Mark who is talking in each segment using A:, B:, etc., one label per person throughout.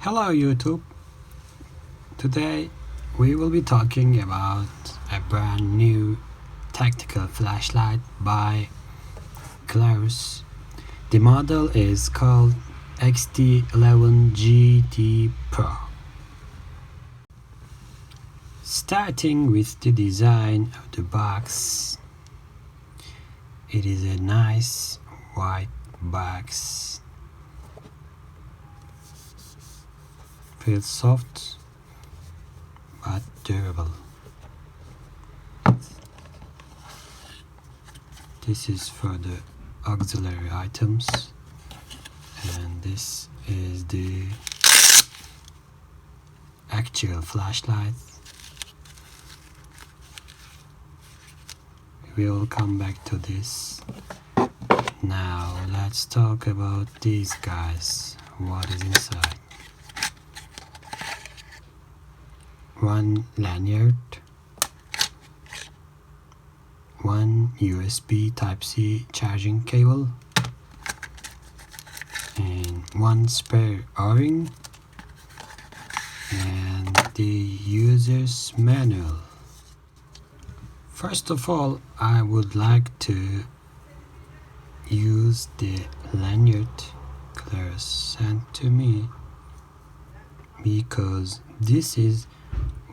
A: Hello YouTube. Today we will be talking about a brand new tactical flashlight by Klarus. The model is called XT11GT Pro. Starting with the design of the box, it is a nice white box. Feels soft but durable. This is for the auxiliary items, and this is the actual flashlight. We will come back to this. Now let's talk about these guys. What is inside? One lanyard, one USB Type-C charging cable, and one spare O-ring, and the user's manual. First of all, I would like to use the lanyard Klarus sent to me, because this is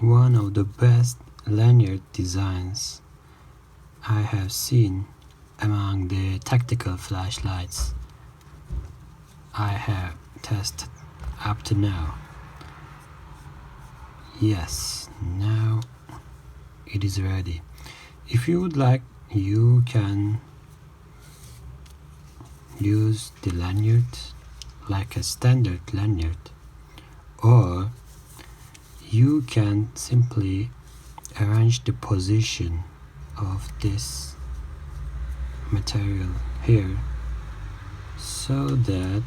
A: one of the best lanyard designs I have seen among the tactical flashlights I have tested up to now. Yes, now it is ready. If you would like, you can use the lanyard like a standard lanyard, or you can simply arrange the position of this material here so that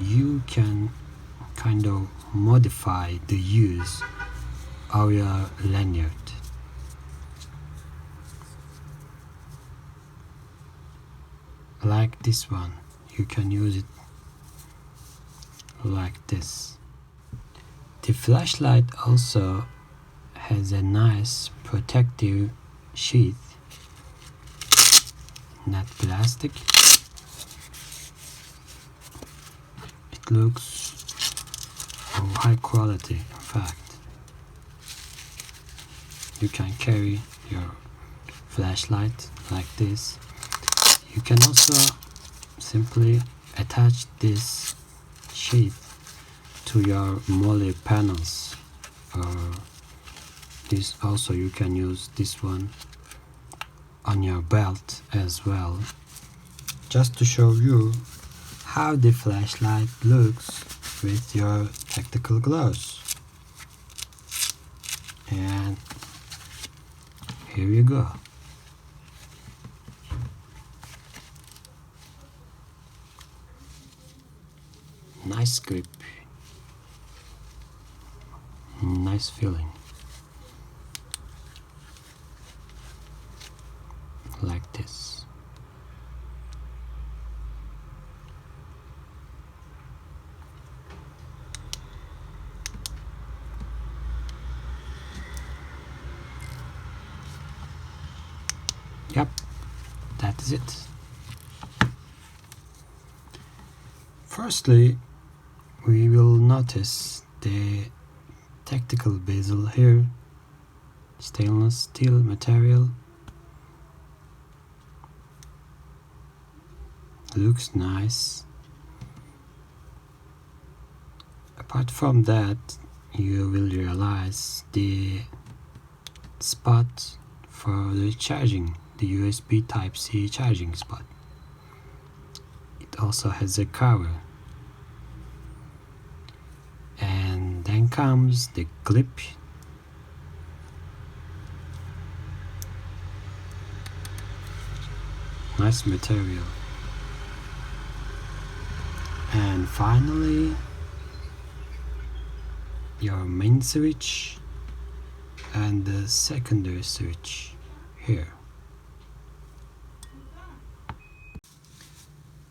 A: you can kind of modify the use of your lanyard. Like this one, you can use it like this. The flashlight also has a nice protective sheath, not plastic. It looks of high quality. In fact, you can carry your flashlight like this. You can also simply attach this sheath to your moly panels, or this also you can use this one on your belt as well, just to show you how the flashlight looks with your tactical gloves. And here you go. Nice grip, nice feeling, like this. Yep, that is it. Firstly, we will notice the tactical bezel here, stainless steel material. Looks nice. Apart from that, you will realize the spot for the charging, the USB Type-C charging spot. It also has a cover. And then comes the clip. Nice material. And finally, your main switch and the secondary switch here.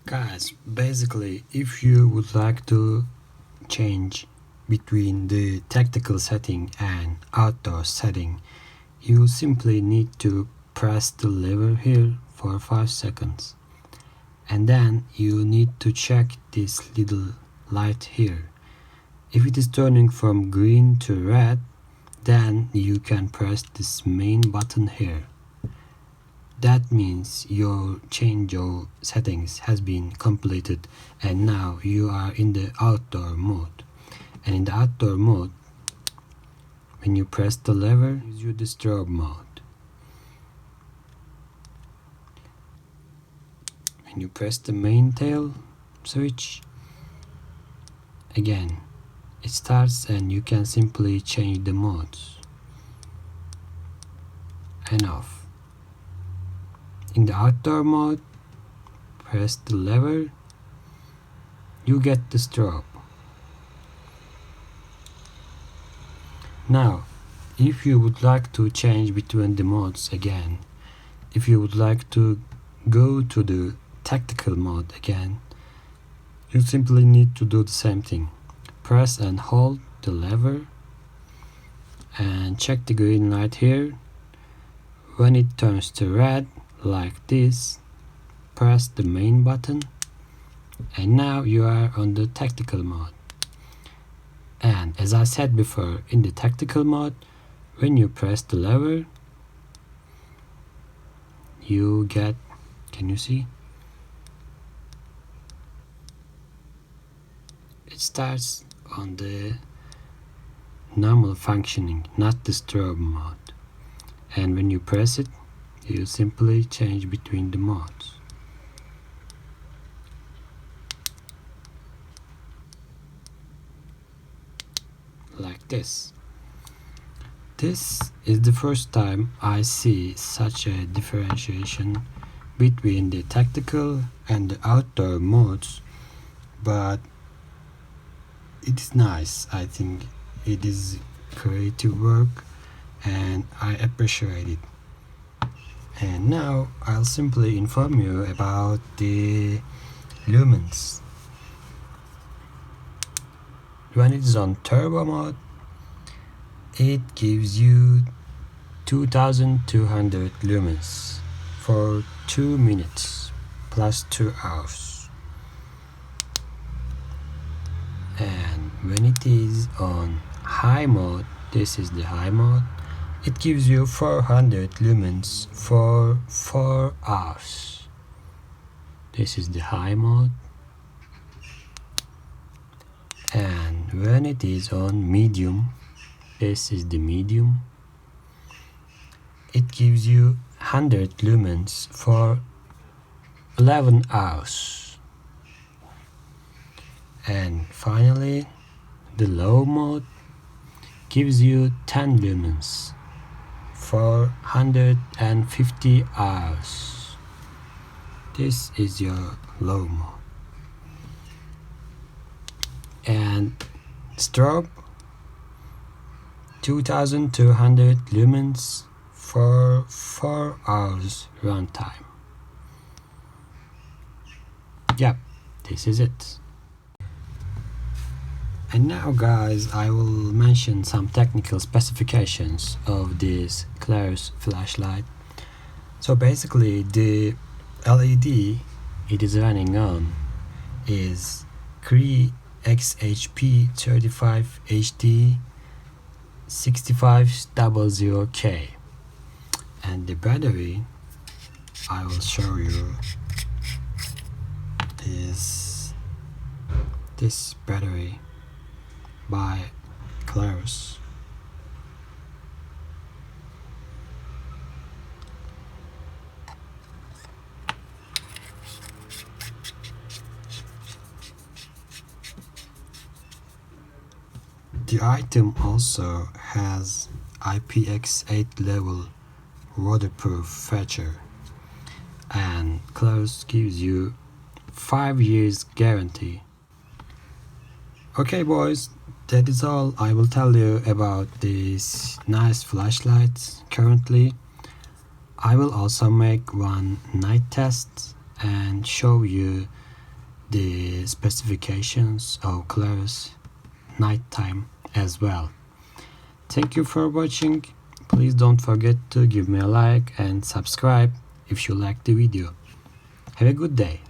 A: Guys, basically if you would like to change between the tactical setting and outdoor setting, you simply need to press the lever here for 5 seconds, and then you need to check this little light here. If it is turning from green to red, then you can press this main button here. That means your change of settings has been completed and now you are in the outdoor mode. And in the outdoor mode, when you press the lever, it gives you the strobe mode. When you press the main tail switch, again it starts and you can simply change the modes and off. In the outdoor mode, press the lever, you get the strobe. Now, if you would like to change between the modes again, if you would like to go to the tactical mode again, you simply need to do the same thing. Press and hold the lever and check the green light here. When it turns to red, like this, press the main button and now you are on the tactical mode. And as I said before, in the tactical mode, when you press the lever, you get, can you see? It starts on the normal functioning, not the strobe mode. And when you press it, you simply change between the modes. Like this. This is the first time I see such a differentiation between the tactical and the outdoor modes, but it is nice. I think it is creative work and I appreciate it. And now I'll simply inform you about the lumens. When it is on turbo mode, it gives you 2200 lumens for 2 minutes plus 2 hours. And when it is on high mode, this is the high mode, it gives you 400 lumens for 4 hours. This is the high mode. And when it is on medium, this is the medium, it gives you 100 lumens for 11 hours. And finally, the low mode gives you 10 lumens for 150 hours. This is your low mode. And strobe, 2200 lumens for 4 hours runtime. Yep, this is it. And now guys, I will mention some technical specifications of this Klarus flashlight. So basically the LED it is running on is Klarus XT11GT 6500K, and the battery I will show you is this battery by Klarus. The item also has IPX8 level waterproof feature, and Klarus gives you 5 years guarantee. Okay boys, that is all I will tell you about these nice flashlights currently. I will also make one night test and show you the specifications of Klarus nighttime as well. Thank you for watching. Please don't forget to give me a like and subscribe if you like the video. Have a good day.